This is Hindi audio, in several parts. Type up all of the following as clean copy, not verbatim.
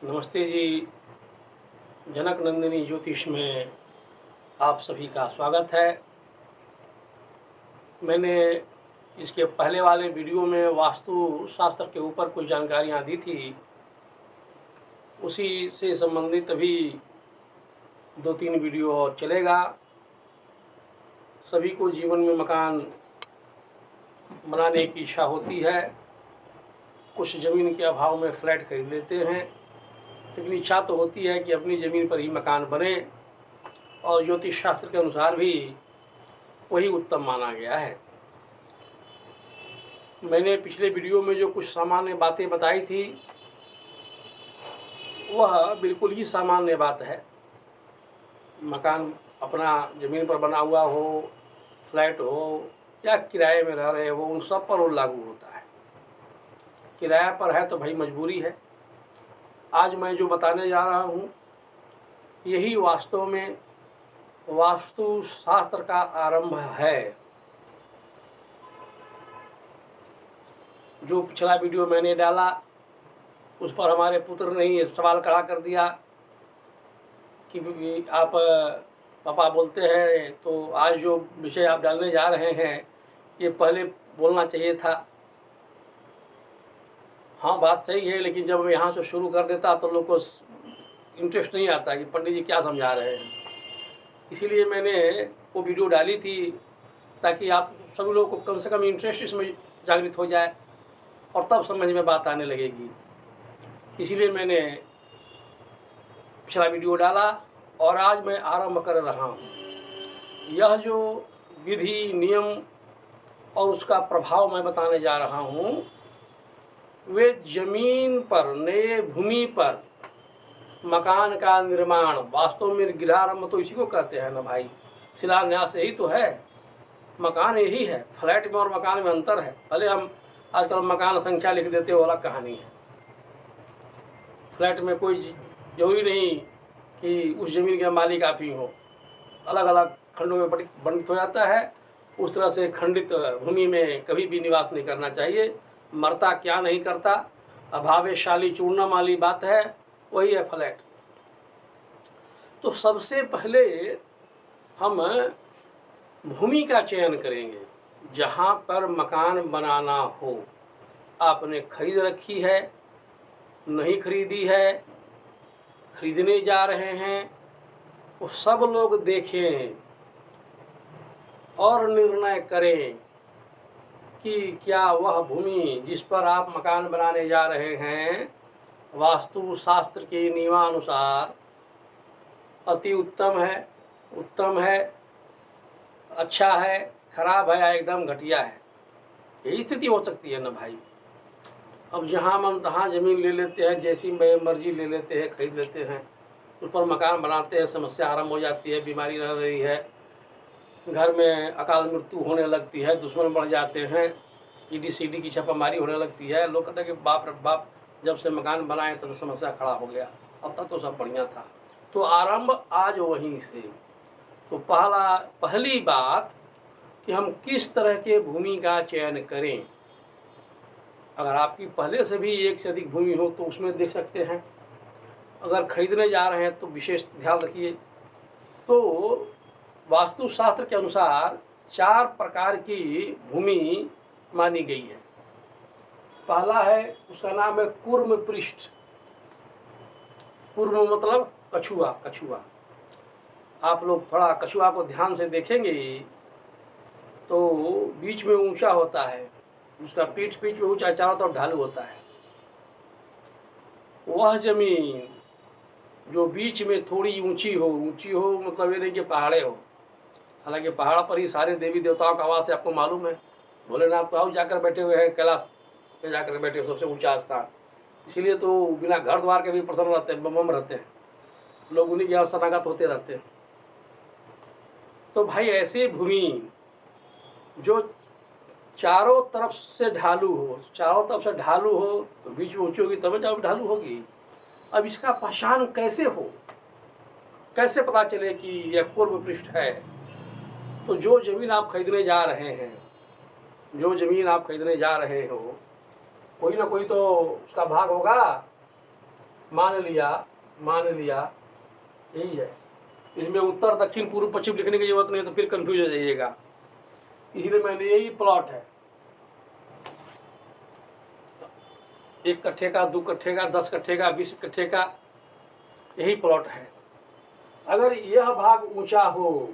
नमस्ते जी। जनक नंदिनी ज्योतिष में आप सभी का स्वागत है। मैंने इसके पहले वाले वीडियो में वास्तु शास्त्र के ऊपर कुछ जानकारियाँ दी थी, उसी से संबंधित अभी 2-3 वीडियो और चलेगा। सभी को जीवन में मकान बनाने की इच्छा होती है। कुछ ज़मीन के अभाव में फ्लैट खरीद लेते हैं, लेकिन इच्छा तो होती है कि अपनी ज़मीन पर ही मकान बने, और ज्योतिष शास्त्र के अनुसार भी वही उत्तम माना गया है। मैंने पिछले वीडियो में जो कुछ सामान्य बातें बताई थी, वह बिल्कुल ही सामान्य बात है। मकान अपना ज़मीन पर बना हुआ हो, फ्लैट हो या किराए में रह रहे हो, उन सब पर वो लागू होता है। किराया पर है तो भाई मजबूरी है। आज मैं जो बताने जा रहा हूँ, यही वास्तव में वास्तु शास्त्र का आरंभ है। जो पिछला वीडियो मैंने डाला, उस पर हमारे पुत्र ने ये सवाल खड़ा कर दिया कि आप पापा बोलते हैं, तो आज जो विषय आप डालने जा रहे हैं ये पहले बोलना चाहिए था। हाँ, बात सही है, लेकिन जब मैं यहाँ से शुरू कर देता तो लोग को इंटरेस्ट नहीं आता कि पंडित जी क्या समझा रहे हैं। इसीलिए मैंने वो वीडियो डाली थी, ताकि आप सभी लोगों को कम से कम इंटरेस्ट इसमें जागृत हो जाए और तब समझ में बात आने लगेगी। इसीलिए मैंने पिछला वीडियो डाला और आज मैं आरंभ कर रहा हूँ। यह जो विधि, नियम और उसका प्रभाव मैं बताने जा रहा हूँ, वे जमीन पर, नए भूमि पर मकान का निर्माण, वास्तव में गृहारंभ तो इसी को कहते हैं ना भाई, शिलान्यास यही तो है। मकान यही है। फ्लैट में और मकान में अंतर है। भले हम आजकल मकान संख्या लिख देते हो, अलग कहानी है। फ्लैट में कोई जरूरी नहीं कि उस ज़मीन के मालिक आप ही हो, अलग अलग खंडों में बंटित हो जाता है। उस तरह से खंडित भूमि में कभी भी निवास नहीं करना चाहिए। मरता क्या नहीं करता, अभावेशाली चूर्णम वाली बात है, वही है फ्लैट। तो सबसे पहले हम भूमि का चयन करेंगे जहाँ पर मकान बनाना हो। आपने खरीद रखी है, नहीं खरीदी है, खरीदने जा रहे हैं, वो सब लोग देखें और निर्णय करें कि क्या वह भूमि जिस पर आप मकान बनाने जा रहे हैं वास्तु शास्त्र के नियमानुसार अति उत्तम है, उत्तम है, अच्छा है, खराब है या एकदम घटिया है। यही स्थिति हो सकती है ना भाई। अब जहाँ मन तहाँ ज़मीन ले लेते हैं, जैसी मर्जी ले लेते हैं, खरीद लेते हैं, उस पर मकान बनाते हैं, समस्या आरंभ हो जाती है, बीमारी रह रही है, घर में अकाल मृत्यु होने लगती है, दुश्मन बढ़ जाते हैं, ईडी सीडी की छापामारी होने लगती है। लोग कहते हैं कि बाप रे बाप, जब से मकान बनाए तब समस्या खड़ा हो गया, अब तक तो सब बढ़िया था। तो आरंभ आज वहीं से। तो पहली बात कि हम किस तरह के भूमि का चयन करें। अगर आपकी पहले से भी एक से अधिक भूमि हो तो उसमें देख सकते हैं। अगर खरीदने जा रहे हैं तो विशेष ध्यान रखिए। तो वास्तुशास्त्र के अनुसार 4 प्रकार की भूमि मानी गई है। पहला है, उसका नाम है कूर्म पृष्ठ। कूर्म मतलब कछुआ। कछुआ, आप लोग थोड़ा कछुआ को ध्यान से देखेंगे तो बीच में ऊंचा होता है, उसका पीठ में ऊंचा, चारों तरफ ढालू होता है। वह जमीन जो बीच में थोड़ी ऊंची हो मतलब ये नहीं कि पहाड़े हो। हालांकि पहाड़ पर ही सारे देवी देवताओं का आवास है, आपको मालूम है। भोलेनाथ तो आओ जाकर बैठे हुए हैं, कैलाश पे जाकर बैठे हुए, सबसे ऊंचा स्थान। इसीलिए तो बिना घर द्वार के भी प्रसन्न रहते हैं, बम रहते हैं लोग, उन्हीं के शरणागत होते रहते हैं। तो भाई ऐसी भूमि जो चारों तरफ से ढालू हो, चारों तरफ से ढालू हो तो बीच में ऊंची होगी, तब जब ढालू होगी। अब इसका पहचान कैसे हो, कैसे पता चले कि यह पूर्व पृष्ठ है। तो जो ज़मीन आप खरीदने जा रहे हैं, जो ज़मीन आप खरीदने जा रहे हो, कोई ना कोई तो उसका भाग होगा मान लिया यही है। इसमें उत्तर दक्षिण पूर्व पश्चिम लिखने की जरूरत नहीं है, तो फिर कंफ्यूज हो जाइएगा। इसलिए मैंने यही प्लॉट है, 1 कट्ठे का, 2 कट्ठे का, 10 कट्ठे का, 20 कट्ठे का, यही प्लॉट है। अगर यह भाग ऊंचा हो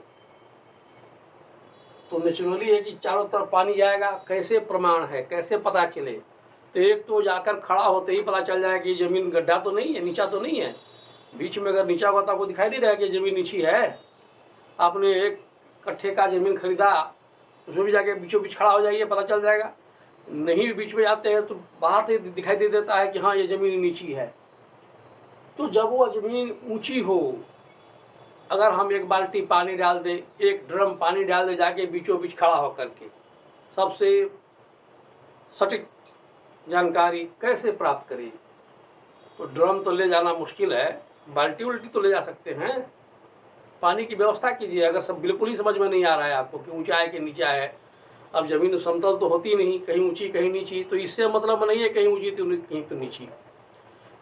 तो नेचुरली है कि चारों तरफ पानी जाएगा। कैसे प्रमाण है, कैसे पता चले? तो एक तो जाकर खड़ा होते ही पता चल जाएगा कि जमीन गड्ढा तो नहीं है, नीचा तो नहीं है। बीच में अगर नीचा हुआ तो आपको दिखाई नहीं रहा कि जमीन नीची है। आपने 1 कट्ठे का जमीन खरीदा, उसमें भी जाके बीचों बीच खड़ा हो जाइए, पता चल जाएगा। नहीं भी बीच में जाते हैं तो बाहर से दिखाई दे देता है कि हाँ ये ज़मीन नीची है। तो जब वो ज़मीन ऊंची हो, अगर हम 1 बाल्टी पानी डाल दें, 1 ड्रम पानी डाल दें जाके बीचों बीच खड़ा होकर के, सबसे सटीक जानकारी कैसे प्राप्त करें? तो ड्रम तो ले जाना मुश्किल है, बाल्टी उल्टी तो ले जा सकते हैं। पानी की व्यवस्था कीजिए। अगर सब बिल्कुल ही समझ में नहीं आ रहा है आपको कि ऊंचा है कि नीचा है, अब ज़मीन समतल तो होती नहीं, कहीं ऊंची कहीं नीची, तो इससे मतलब नहीं है कहीं ऊंची तो कहीं तो नीची।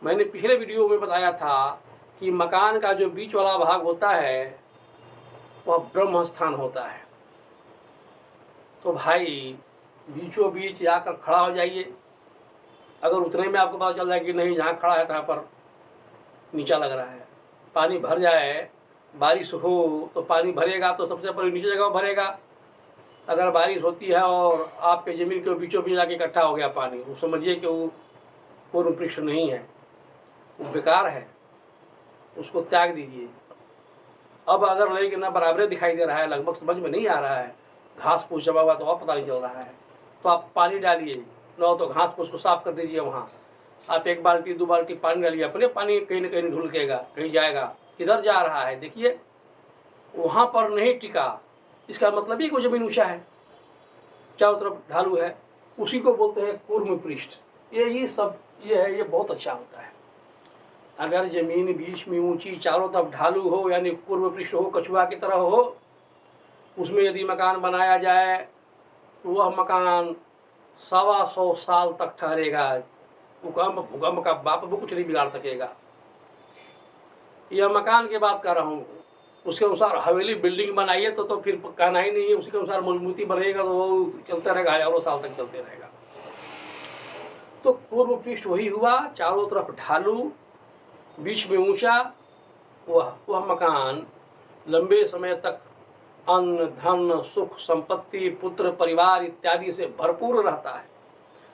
मैंने पिछले वीडियो में बताया था कि मकान का जो बीच वाला भाग होता है वह ब्रह्म स्थान होता है। तो भाई बीचों बीच जाकर खड़ा हो जाइए। अगर उतने में आपको पता चल जाए कि नहीं, जहाँ खड़ा है वहाँ पर नीचा लग रहा है, पानी भर जाए, बारिश हो तो पानी भरेगा तो सबसे पहले नीचे जगह भरेगा। अगर बारिश होती है और आपके ज़मीन के बीचों बीच जाके इकट्ठा हो गया पानी, वो समझिए कि वो पूर्ण पृष्ठ नहीं है, वो बेकार है, उसको त्याग दीजिए। अब अगर लेकिन ना बराबर दिखाई दे रहा है, लगभग समझ में नहीं आ रहा है, घास फूस जमा हुआ तो और पता नहीं चल रहा है, तो आप पानी डालिए, न तो घास फूस को साफ कर दीजिए। वहाँ आप 1 बाल्टी 2 बाल्टी पानी डालिए, अपने पानी कहीं न कहीं ढुलकेगा, कहीं जाएगा। किधर जा रहा है देखिए, वहाँ पर नहीं टिका, इसका मतलब ही कोई ज़मीन ऊंचा है, चारों तरफ ढालू है, उसी को बोलते हैं कूर्म पृष्ठ। ये सब ये है, ये बहुत अच्छा होता है। अगर ज़मीन बीच में ऊंची, चारों तरफ ढालू हो, यानी कूर्म पृष्ठ हो, कछुआ की तरह हो, उसमें यदि मकान बनाया जाए तो वह मकान 125 साल तक ठहरेगा। भूकंप का बाप वो कुछ नहीं बिगाड़ सकेगा। यह मकान की बात कर रहा हूँ। उसके अनुसार हवेली बिल्डिंग बनाइए तो फिर कहना ही नहीं है। उसके अनुसार मजबूती बढ़ेगा तो वो चलते रहेगा, हजारों साल तक चलते रहेगा। तो पूर्व पृष्ठ वही हुआ, चारों तरफ ढालू, बीच में ऊंचा, वह मकान लंबे समय तक अन्न धन सुख संपत्ति पुत्र परिवार इत्यादि से भरपूर रहता है।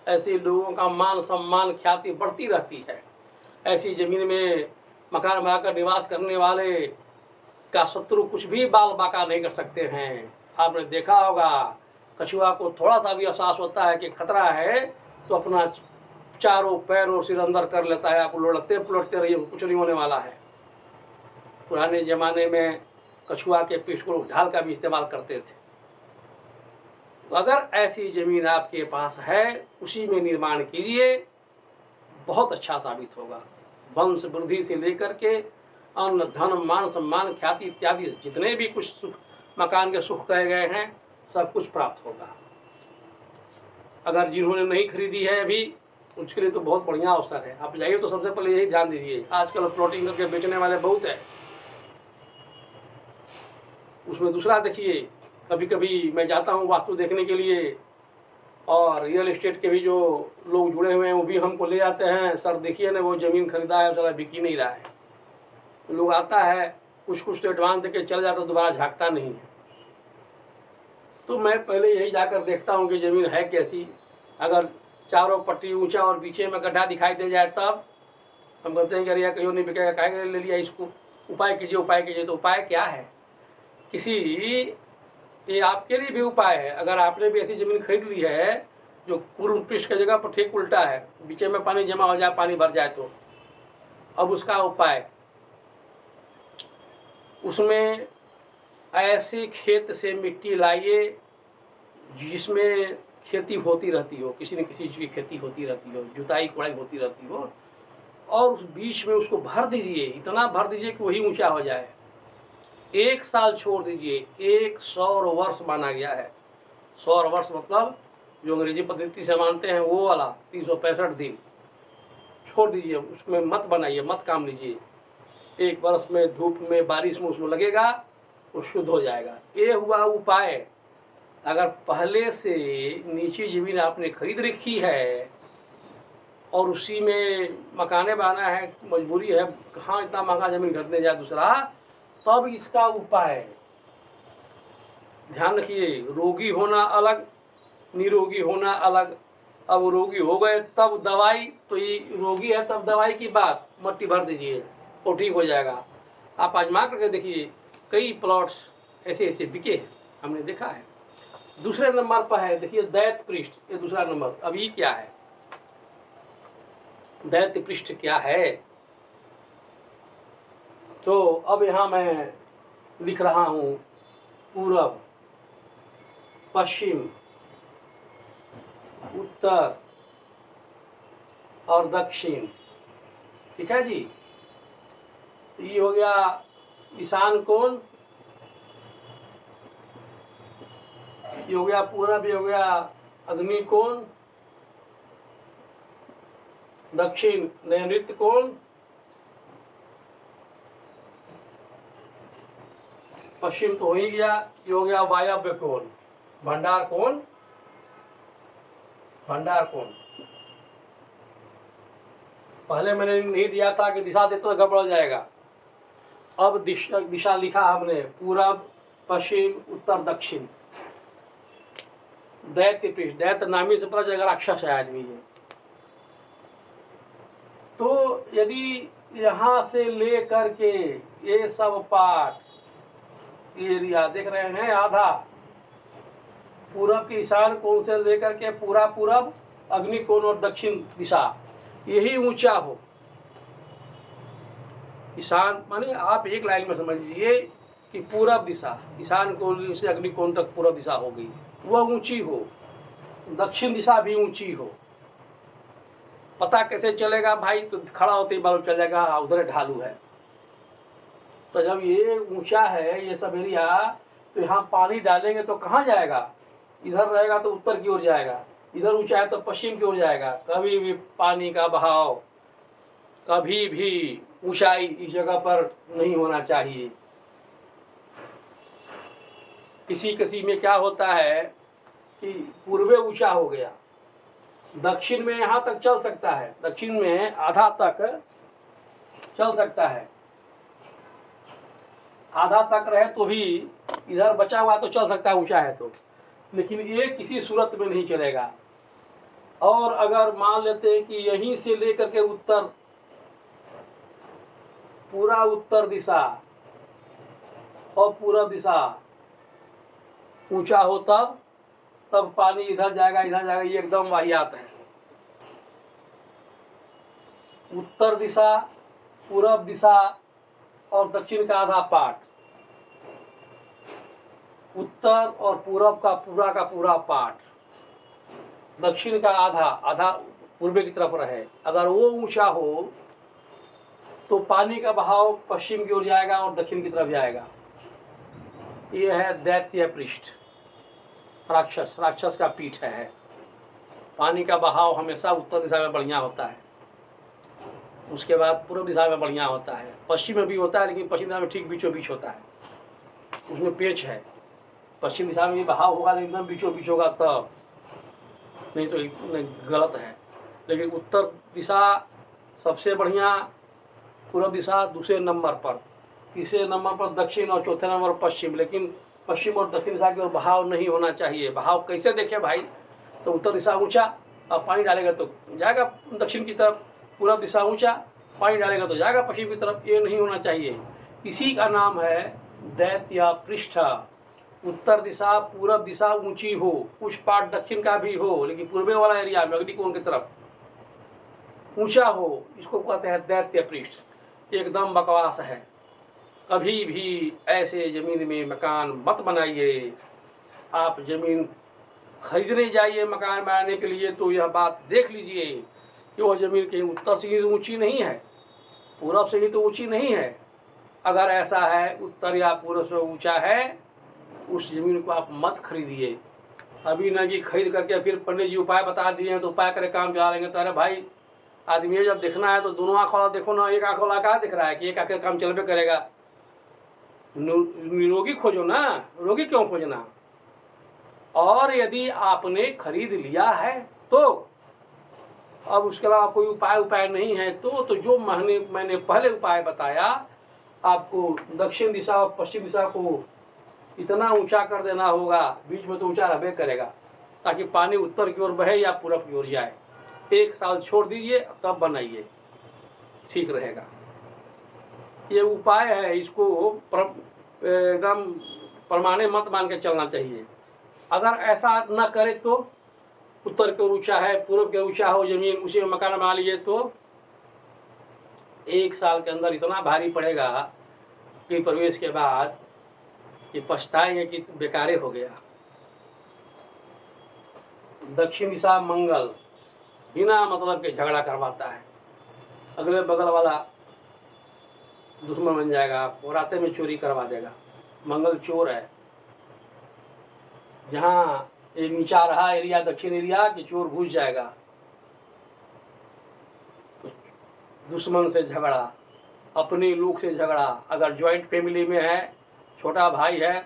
ऐसे लोगों का मान सम्मान ख्याति बढ़ती रहती है। ऐसी ज़मीन में मकान बनाकर निवास करने वाले का शत्रु कुछ भी बाल बाका नहीं कर सकते हैं। आपने देखा होगा, कछुआ को थोड़ा सा भी एहसास होता है कि खतरा है तो अपना चारों पैर और सिर अंदर कर लेता है। आप लुढ़कते पुलटते रहिए, कुछ नहीं होने वाला है। पुराने ज़माने में कछुआ के पीठ को ढाल का भी इस्तेमाल करते थे। तो अगर ऐसी ज़मीन आपके पास है, उसी में निर्माण कीजिए, बहुत अच्छा साबित होगा। वंश वृद्धि से लेकर के अन्न धन मान सम्मान ख्याति इत्यादि जितने भी कुछ सुख मकान के सुख कहे गए हैं, सब कुछ प्राप्त होगा। अगर जिन्होंने नहीं खरीदी है अभी, उसके लिए तो बहुत बढ़िया अवसर है। आप जाइए तो सबसे पहले यही ध्यान दीजिए। आजकल प्लॉटिंग करके बेचने वाले बहुत है। उसमें दूसरा देखिए, कभी कभी मैं जाता हूँ वास्तु देखने के लिए, और रियल एस्टेट के भी जो लोग जुड़े हुए हैं वो भी हमको ले जाते हैं। सर देखिए ना, वो ज़मीन खरीदा है, साला बिक ही नहीं रहा है। तो लोग आता है, कुछ तो एडवांस देके चल जाता, दोबारा झाँकता नहीं है। तो मैं पहले यही जाकर देखता हूँ कि ज़मीन है कैसी। अगर चारों पट्टी ऊंचा और पीछे में गड्ढा दिखाई दे जाए तब हम कहते हैं कि अरे कहीं नहीं बिकेगा, काहे ले लिया इसको, उपाय कीजिए उपाय कीजिए। तो उपाय क्या है? ये आपके लिए भी उपाय है। अगर आपने भी ऐसी ज़मीन खरीद ली है जो पूर्व पृष्ठ की जगह पर ठीक उल्टा है, बीच में पानी जमा हो जाए, पानी भर जाए, तो अब उसका उपाय, उसमें ऐसे खेत से मिट्टी लाइए जिसमें खेती होती रहती हो, किसी न किसी चीज़ की खेती होती रहती हो, जुताई कुड़ाई होती रहती हो, और उस बीच में उसको भर दीजिए। इतना भर दीजिए कि वही ऊंचा हो जाए। 1 साल छोड़ दीजिए। 100 वर्ष माना गया है। 100 वर्ष मतलब जो अंग्रेजी पद्धति से मानते हैं वो वाला 365 दिन छोड़ दीजिए, उसमें मत बनाइए, मत काम लीजिए। 1 बरस में, धूप में, बारिश में उसमें लगेगा, वो शुद्ध हो जाएगा। ये हुआ उपाय। अगर पहले से नीची ज़मीन आपने खरीद रखी है और उसी में मकाने बनाना है, मजबूरी है, कहाँ इतना महंगा ज़मीन खरीदने जाए दूसरा, तब इसका उपाय है। ध्यान रखिए, रोगी होना अलग, निरोगी होना अलग। अब रोगी हो गए तब दवाई, तो ये रोगी है तब दवाई की बात, मट्टी भर दीजिए वो ठीक हो जाएगा। आप आजमा करके देखिए, कई प्लॉट्स ऐसे ऐसे बिके हैं, हमने देखा है। दूसरे नंबर पर है, देखिए दैत्य पृष्ठ, ये दूसरा नंबर। अब ये क्या है, दैत्य पृष्ठ क्या है? तो अब यहाँ मैं लिख रहा हूँ पूरब, पश्चिम, उत्तर और दक्षिण। ठीक है जी। ये हो गया ईशान कोण, ये हो गया पूरब, ये हो गया अग्नि कोण, दक्षिण नैऋत्य कोण, पश्चिम तो हो ही गया, ये हो गया वायव्य कोण, भंडार कोण, भंडार कोण। पहले मैंने नहीं दिया था कि दिशा देता तो गड़बड़ हो जाएगा। अब दिशा लिखा हमने, पूरब, पश्चिम, उत्तर, दक्षिण। दैत्य पृष्ठ, दैत्य नामी से पता चलेगा राक्षस है आदमी है। तो यदि यहाँ से ले करके ये सब पार्ट, एरिया देख रहे हैं, आधा पूरब के ईशान कोण से लेकर के पूरा पूरब, अग्नि कोण और दक्षिण दिशा, यही ऊंचा हो। ईशान माने आप एक लाइन में समझ लीजिए कि पूरब दिशा, ईशान कोण से अग्नि कोण तक पूरब दिशा हो गई, वह ऊंची हो। दक्षिण दिशा भी ऊंची हो। पता कैसे चलेगा भाई? तो खड़ा होते ही मालूम चल जाएगा उधर ढालू है। तो जब ये ऊंचा है ये सब एरिया, तो यहाँ पानी डालेंगे तो कहाँ जाएगा? इधर रहेगा तो उत्तर की ओर जाएगा, इधर ऊंचा है तो पश्चिम की ओर जाएगा। कभी भी पानी का बहाव, कभी भी ऊंचाई इस जगह पर नहीं होना चाहिए। किसी किसी में क्या होता है कि पूर्वे ऊंचा हो गया, दक्षिण में यहाँ तक चल सकता है, दक्षिण में आधा तक चल सकता है, आधा तक रहे तो भी इधर बचा हुआ तो चल सकता है ऊंचा है तो, लेकिन ये किसी सूरत में नहीं चलेगा। और अगर मान लेते हैं कि यहीं से लेकर के उत्तर, पूरा उत्तर दिशा और पूरब दिशा ऊंचा हो, तब पानी इधर जाएगा इधर जाएगा, ये एकदम वाहियात है। उत्तर दिशा, पूरब दिशा और दक्षिण का आधा पार्ट, उत्तर और पूरब का पूरा पार्ट, दक्षिण का आधा आधा पूर्व की तरफ रहे, अगर वो ऊंचा हो तो पानी का बहाव पश्चिम की ओर जाएगा और दक्षिण की तरफ जाएगा। ये है दैत्य पृष्ठ, राक्षस, राक्षस का पीठ है। पानी का बहाव हमेशा उत्तर दिशा में बढ़िया होता है, उसके बाद पूर्व दिशा में बढ़िया होता है, पश्चिम में भी होता है, लेकिन पश्चिम दिशा में ठीक बीचों बीच होता है, उसमें पेच है। पश्चिम दिशा में भी बहाव होगा लेकिन एकदम बीचों बीच होगा तब, नहीं तो नहीं, गलत है। लेकिन उत्तर दिशा सबसे बढ़िया, पूर्व दिशा दूसरे नंबर पर, तीसरे नंबर पर दक्षिण और चौथे नंबर पर पश्चिम। लेकिन पश्चिम और दक्षिण दिशा की ओर बहाव नहीं होना चाहिए। बहाव कैसे देखे भाई? तो उत्तर दिशा ऊंचा, अब पानी डालेगा तो जाएगा दक्षिण की तरफ, पूर्व दिशा ऊंचा, पानी डालेगा तो जाएगा पश्चिम की तरफ, ये नहीं होना चाहिए। इसी का नाम है दैत्य पृष्ठ। उत्तर दिशा, पूरब दिशा ऊंची हो, कुछ पार्ट दक्षिण का भी हो, लेकिन पूर्वे वाला एरिया में अग्नि कोण की तरफ ऊंचा हो, इसको कहते हैं दैत्य पृष्ठ। एकदम बकवास है। कभी भी ऐसे जमीन में मकान मत बनाइए। आप जमीन खरीदने जाइए मकान बनाने के लिए तो यह बात देख लीजिए कि वह जमीन कहीं उत्तर से ही तो ऊंची नहीं है, पूरब से ही तो ऊंची नहीं है। अगर ऐसा है उत्तर या पूरब से ऊंचा है, उस जमीन को आप मत खरीदिए। अभी न कि खरीद करके फिर पंडित जी उपाय बता दिए हैं तो उपाय करे काम चला लेंगे। तो अरे भाई आदमी है, जब देखना है तो दोनों आँख वाला देखो ना, एक आँख वाला कहाँ दिख रहा है कि एक आँख का काम चलबे करेगा। निरोगी खोजो ना, रोगी क्यों खोजना। और यदि आपने खरीद लिया है तो अब उसके अलावा कोई उपाय नहीं है तो जो मैंने पहले उपाय बताया, आपको दक्षिण दिशा और पश्चिम दिशा को इतना ऊंचा कर देना होगा, बीच में तो ऊंचा रहबे करेगा, ताकि पानी उत्तर की ओर बहे या पूरब की ओर जाए। 1 साल छोड़ दीजिए, तब बनाइए, ठीक रहेगा। ये उपाय है, इसको एकदम परमाने मत मान के चलना चाहिए। अगर ऐसा न करे तो उत्तर की ओर ऊंचा है, पूर्व के ऊंचा हो जमीन, उसी में मकान बना लीजिए तो 1 साल के अंदर इतना भारी पड़ेगा कि प्रवेश के बाद कि पछताएंगे कि बेकारे हो गया। दक्षिण दिशा मंगल बिना मतलब के झगड़ा करवाता है, अगले बगल वाला दुश्मन बन जाएगा, आपको रास्ते में चोरी करवा देगा। मंगल चोर है। जहाँ ये नीचा रहा एरिया, दक्षिण एरिया, कि चोर घुस जाएगा। तो दुश्मन से झगड़ा, अपने लोग से झगड़ा, अगर ज्वाइंट फैमिली में है, छोटा भाई है,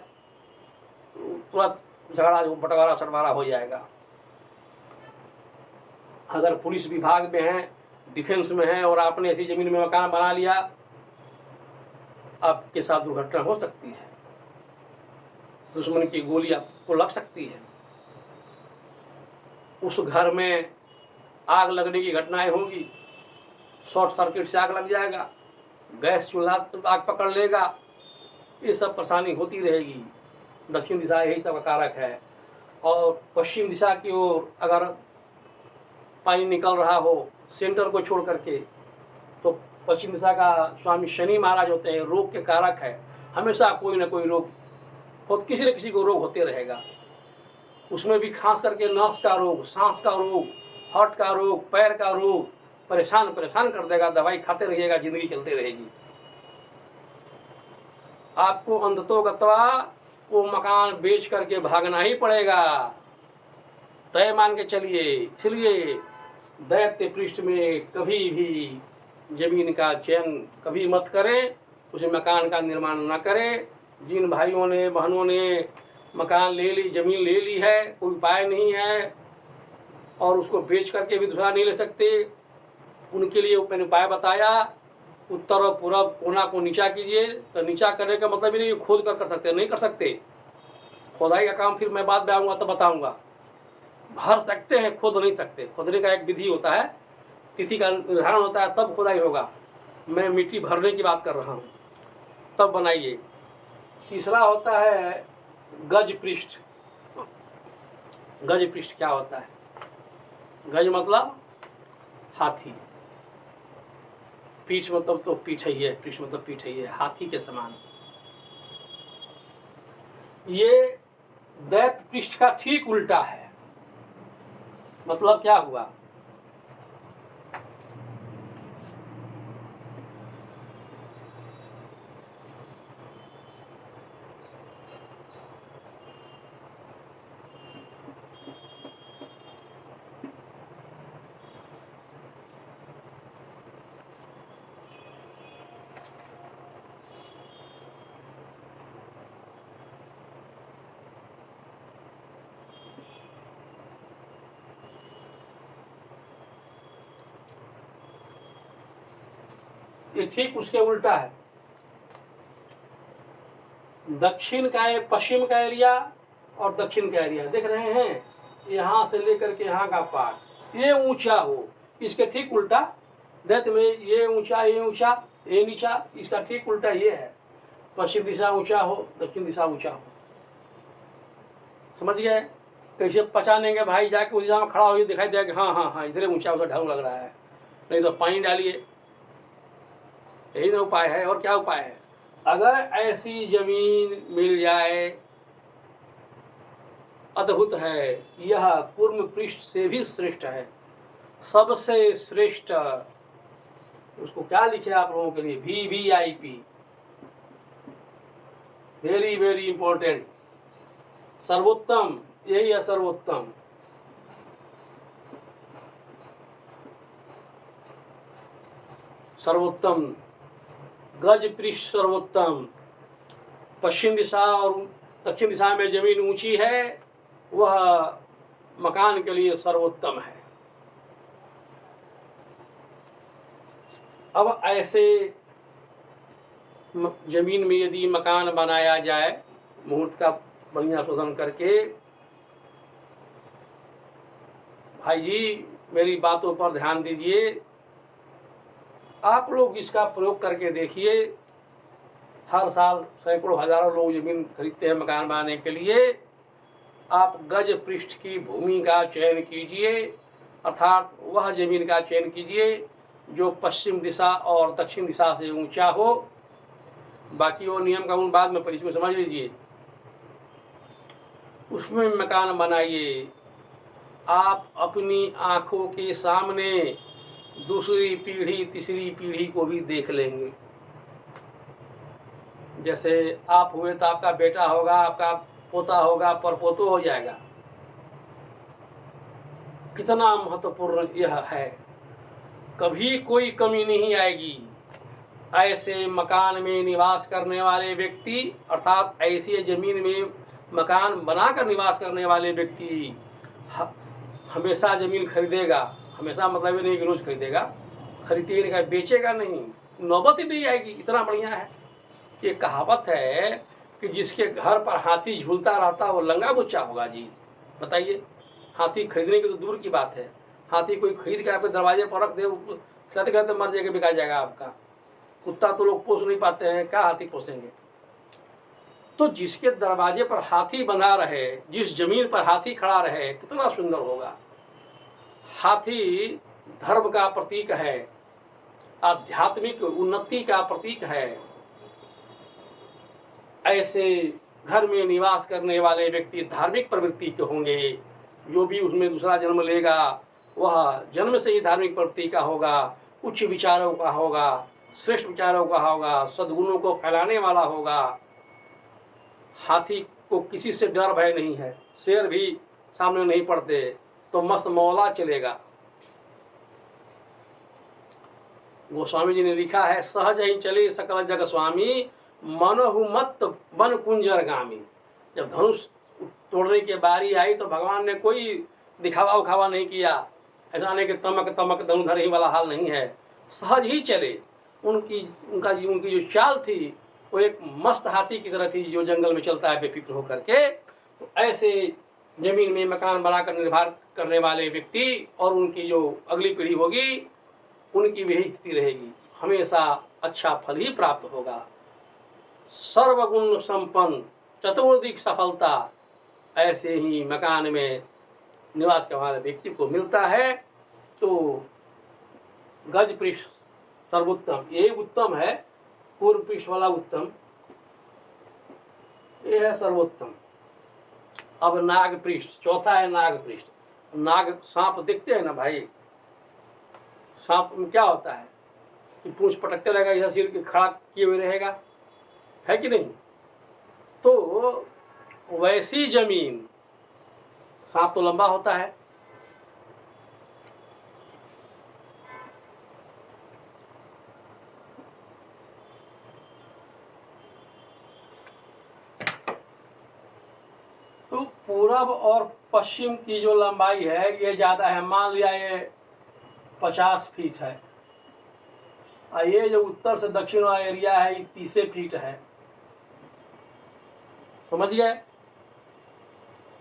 तुरंत झगड़ा बंटवारा सटवारा हो जाएगा। अगर पुलिस विभाग में है, डिफेंस में है और आपने ऐसी जमीन में मकान बना लिया, आपके साथ दुर्घटना हो सकती है, दुश्मन की गोली आपको लग सकती है, उस घर में आग लगने की घटनाएं होंगी, शॉर्ट सर्किट से आग लग जाएगा, गैस चूल्हा आग पकड़ लेगा, ये सब परेशानी होती रहेगी। दक्षिण दिशा यही सब का कारक है। और पश्चिम दिशा की ओर अगर पानी निकल रहा हो सेंटर को छोड़ करके, तो पश्चिम दिशा का स्वामी शनि महाराज होते हैं, रोग के कारक है। हमेशा कोई ना कोई रोग हो, किसी न किसी को रोग होते रहेगा। उसमें भी खास करके नस का रोग, सांस का रोग, हार्ट का रोग, पैर का रोग परेशान कर देगा। दवाई खाते रहिएगा, जिंदगी चलती रहेगी। आपको अंततोगत्वा वो मकान बेच करके भागना ही पड़ेगा, तय मान के चलिए। इसलिए दैत्य पृष्ठ में कभी भी जमीन का चयन कभी मत करें, उस मकान का निर्माण न करें। जिन भाइयों ने बहनों ने मकान ले ली, जमीन ले ली है, कोई उपाय नहीं है और उसको बेच करके भी दूसरा नहीं ले सकते, उनके लिए मैंने उपाय बताया। उत्तर और पूर्व कोना को नीचा कीजिए। तो नीचा करने का मतलब ही नहीं खोद कर सकते, नहीं कर सकते। खोदाई का काम फिर मैं बाद में आऊँगा तो बताऊँगा। भर सकते हैं, खोद नहीं सकते। खोदने का एक विधि होता है, तिथि का निर्धारण होता है, तब खोदाई होगा। मैं मिट्टी भरने की बात कर रहा हूँ, तब बनाइए। तीसरा होता है गज पृष्ठ। गज पृष्ठ क्या होता है? गज मतलब हाथी, पीठ मतलब तो पीठ ही है, पृष्ठ मतलब पीठ ही है, हाथी के समान। ये दैत्य पृष्ठ का ठीक उल्टा है। मतलब क्या हुआ? ये ठीक उसके उल्टा है। दक्षिण का पश्चिम का एरिया और दक्षिण का एरिया देख रहे हैं, यहाँ से लेकर के यहाँ का पार्ट ये ऊंचा हो, इसके ठीक उल्टा दैत्य में ये ऊंचा, ये नीचा, इसका ठीक उल्टा ये है। पश्चिम दिशा ऊंचा हो, दक्षिण दिशा ऊंचा हो। समझ गए? कैसे पहचानेंगे भाई? जाके उस दिशा में खड़ा हो दिखाई देगा कि हाँ हाँ हाँ इधर ऊंचा उधर ढालू लग रहा है, नहीं तो पानी डालिए। यही ना उपाय है, और क्या उपाय है? अगर ऐसी जमीन मिल जाए, अद्भुत है। यह पूर्व पृष्ठ से भी श्रेष्ठ है, सबसे श्रेष्ठ। उसको क्या लिखे आप लोगों के लिए? VVIP, वेरी वेरी इंपॉर्टेंट, सर्वोत्तम। यही है सर्वोत्तम। सर्वोत्तम, गज पृष्ठ सर्वोत्तम, पश्चिम दिशा और दक्षिण दिशा में जमीन ऊंची है, वह मकान के लिए सर्वोत्तम है। अब ऐसे जमीन में यदि मकान बनाया जाए मुहूर्त का बढ़िया शोधन करके, भाई जी मेरी बातों पर ध्यान दीजिए, आप लोग इसका प्रयोग करके देखिए। हर साल सैकड़ों हजारों लोग जमीन खरीदते हैं मकान बनाने के लिए। आप गज पृष्ठ की भूमि का चयन कीजिए, अर्थात वह जमीन का चयन कीजिए जो पश्चिम दिशा और दक्षिण दिशा से ऊंचा हो। बाकी वो नियम कानून बाद में पर इसमें समझ लीजिए। उसमें मकान बनाइए। आप अपनी आंखों के सामने दूसरी पीढ़ी तीसरी पीढ़ी को भी देख लेंगे। जैसे आप हुए तो आपका बेटा होगा, आपका पोता होगा, परपोतो हो जाएगा। कितना महत्वपूर्ण यह है, कभी कोई कमी नहीं आएगी। ऐसे मकान में निवास करने वाले व्यक्ति, अर्थात ऐसी जमीन में मकान बनाकर निवास करने वाले व्यक्ति हमेशा जमीन खरीदेगा। हमेशा मतलब ये नहीं कि रोज खरीदेगा, खरीदेगा, बेचेगा नहीं, नौबत ही नहीं आएगी। इतना बढ़िया है। ये कहावत है कि जिसके घर पर हाथी झूलता रहता वो लंगा बुच्चा होगा। जी बताइए, हाथी खरीदने की तो दूर की बात है, हाथी कोई खरीद के आपके दरवाजे पर रख दे, कहते कहते मर जाएगा, बिका जाएगा आपका। कुत्ता तो लोग पोस नहीं पाते हैं, क्या हाथी पोसेंगे। तो जिसके दरवाजे पर हाथी बंधा रहे, जिस जमीन पर हाथी खड़ा रहे, कितना सुंदर होगा। हाथी धर्म का प्रतीक है, आध्यात्मिक उन्नति का प्रतीक है। ऐसे घर में निवास करने वाले व्यक्ति धार्मिक प्रवृत्ति के होंगे। जो भी उसमें दूसरा जन्म लेगा वह जन्म से ही धार्मिक प्रवृत्ति का होगा, उच्च विचारों का होगा, श्रेष्ठ विचारों का होगा, सद्गुणों को फैलाने वाला होगा। हाथी को किसी से डर भय नहीं है, शेर भी सामने नहीं पड़ते, तो मस्त मौला चलेगा। गोस्वामी जी ने लिखा है, सहज ही चले सकल जग स्वामी, मनहु मत बन कुंजर गामी। जब धनुष तोड़ने की बारी आई तो भगवान ने कोई दिखावा उखावा नहीं किया। ऐसा नहीं कि तमक तमक धनुधर ही वाला हाल नहीं है, सहज ही चले। उनकी जो चाल थी वो एक मस्त हाथी की तरह थी जो जंगल में चलता है बेफिक्र होकर के। तो ऐसे जमीन में मकान बनाकर निर्भर करने वाले व्यक्ति और उनकी जो अगली पीढ़ी होगी उनकी भी स्थिति रहेगी, हमेशा अच्छा फल ही प्राप्त होगा। सर्वगुण संपन्न, चतुर्दिक सफलता ऐसे ही मकान में निवास करने वाले व्यक्ति को मिलता है। तो गज पृष्ठ सर्वोत्तम, ये उत्तम है, पूर्व पृष्ठ वाला उत्तम, ये है सर्वोत्तम। अब नाग पृष्ठ, चौथा है नाग पृष्ठ। नाग सांप देखते हैं ना भाई, सांप में क्या होता है कि पूंछ पटकते रहेगा, यह सिर के खड़ा किए हुए रहेगा, है कि नहीं। तो वैसी जमीन, सांप तो लंबा होता है, तो पूरब और पश्चिम की जो लंबाई है ये ज़्यादा है। मान लिया ये 50 फीट है, और ये जो उत्तर से दक्षिण वाला एरिया है ये 30 फीट है, समझ गए।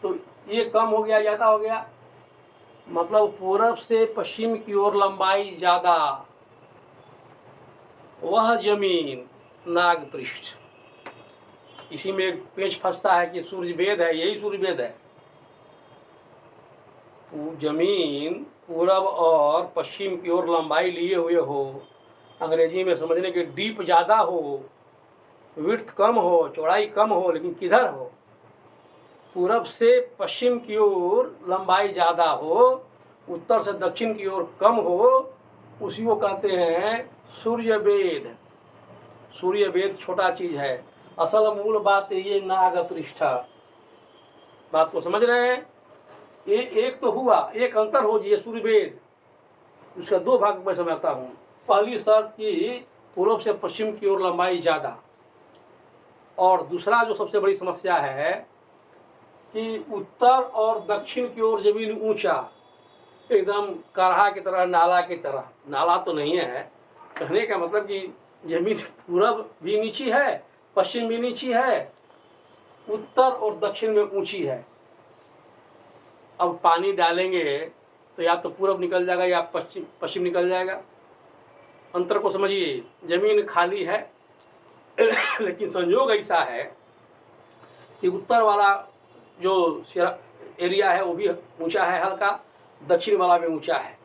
तो ये कम हो गया, ज़्यादा हो गया, मतलब पूरब से पश्चिम की ओर लंबाई ज़्यादा, वह जमीन नाग पृष्ठ। इसी में एक पेच फंसता है कि सूर्य वेद है, यही सूर्य वेद है। जमीन पूरब और पश्चिम की ओर लंबाई लिए हुए हो, अंग्रेजी में समझने के डीप ज़्यादा हो, विड्थ कम हो, चौड़ाई कम हो, लेकिन किधर हो, पूरब से पश्चिम की ओर लंबाई ज़्यादा हो, उत्तर से दक्षिण की ओर कम हो, उसी को कहते हैं सूर्य वेद। सूर्य वेद छोटा चीज़ है, असल मूल बात ये नाग पृष्ठ। बात को समझ रहे हैं। एक तो हुआ, एक अंतर हो जी सूर्य वेद, उसका दो भाग में समझता हूँ। पहली शर्त की पूर्व से पश्चिम की ओर लंबाई ज़्यादा। और दूसरा जो सबसे बड़ी समस्या है कि उत्तर और दक्षिण की ओर जमीन ऊंचा, एकदम करहा की तरह, नाला की तरह। नाला तो नहीं है, कहने का मतलब कि जमीन पूरब भी नीची है, पश्चिम भी नीची है, उत्तर और दक्षिण में ऊंची है। अब पानी डालेंगे तो या तो पूरब निकल जाएगा या पश्चिम निकल जाएगा। अंतर को समझिए। जमीन खाली है लेकिन संयोग ऐसा है कि उत्तर वाला जो एरिया है वो भी ऊंचा है हल्का, दक्षिण वाला भी ऊंचा है,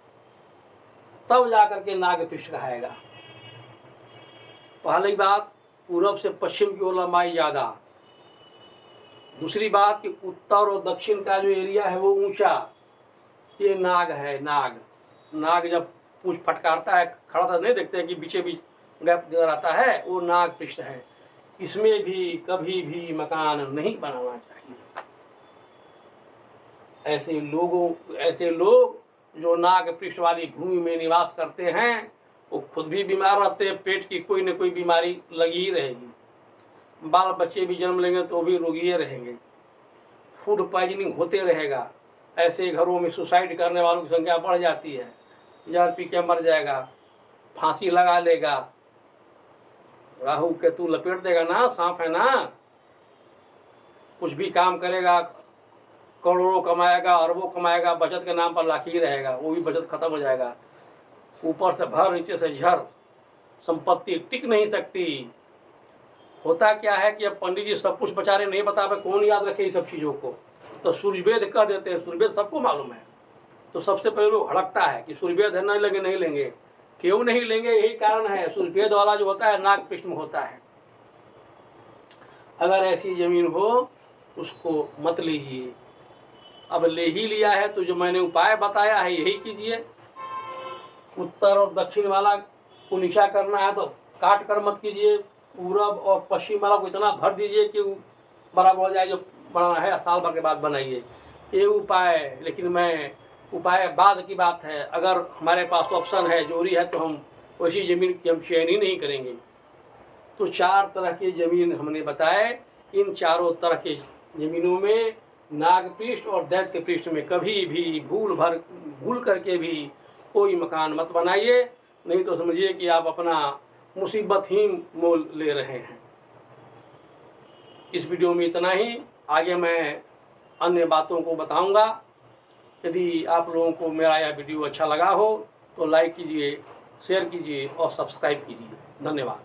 तब जाकर के नागपृष्ठ कहाएगा। पहली बात, पूरब से पश्चिम की ओर लंबाई ज़्यादा। दूसरी बात कि उत्तर और दक्षिण का जो एरिया है वो ऊंचा। ये नाग है। नाग जब पूंछ फटकारता है, खड़ा तो नहीं देखते हैं कि बीचे बीच गैप नजर आता है, वो नाग पृष्ठ है। इसमें भी कभी भी मकान नहीं बनाना चाहिए। ऐसे लोग जो नाग पृष्ठ वाली भूमि में निवास करते हैं वो खुद भी बीमार रहते हैं, पेट की कोई न कोई बीमारी लगी ही रहेगी, बाल बच्चे भी जन्म लेंगे तो भी रोगी रहेंगे, फूड पॉइजनिंग होते रहेगा। ऐसे घरों में सुसाइड करने वालों की संख्या बढ़ जाती है। जहर पी के मर जाएगा, फांसी लगा लेगा, राहु केतु लपेट देगा ना, सांप है ना। कुछ भी काम करेगा, करोड़ों कमाएगा, अरबों कमाएगा, बचत के नाम पर लाखी ही रहेगा, वो भी बचत खत्म हो जाएगा। ऊपर से भर, नीचे से झर, संपत्ति टिक नहीं सकती। होता क्या है कि अब पंडित जी सब कुछ बेचारे नहीं बता पाए, कौन याद रखे इस सब चीज़ों को, तो सूर्यवेद कह देते हैं। सूर्यवेद सबको मालूम है, तो सबसे पहले लोग हड़कता है कि सूर्यवेद है, नहीं लेंगे। क्यों नहीं लेंगे? यही कारण है, सूर्यवेद वाला जो होता है नाग पृष्ठ में होता है। अगर ऐसी जमीन हो उसको मत लीजिए। अब ले ही लिया है तो जो मैंने उपाय बताया है यही कीजिए। उत्तर और दक्षिण वाला को नीचा करना है तो काट कर मत कीजिए। पूरब और पश्चिम वाला को इतना भर दीजिए कि बराबर हो जाए। जो बनाना है साल भर के बाद बनाइए, ये उपाय। लेकिन मैं उपाय बाद की बात है। अगर हमारे पास ऑप्शन है, जोरी है, तो हम वैसी ज़मीन की हम चयन ही नहीं करेंगे। तो 4 तरह की ज़मीन हमने बताए। इन चारों तरह की ज़मीनों में नागपृष्ठ और दैत्य पृष्ठ में कभी भी भूल करके भी कोई मकान मत बनाइए, नहीं तो समझिए कि आप अपना मुसीबत ही मोल ले रहे हैं। इस वीडियो में इतना ही। आगे मैं अन्य बातों को बताऊंगा। यदि आप लोगों को मेरा यह वीडियो अच्छा लगा हो तो लाइक कीजिए, शेयर कीजिए और सब्सक्राइब कीजिए। धन्यवाद।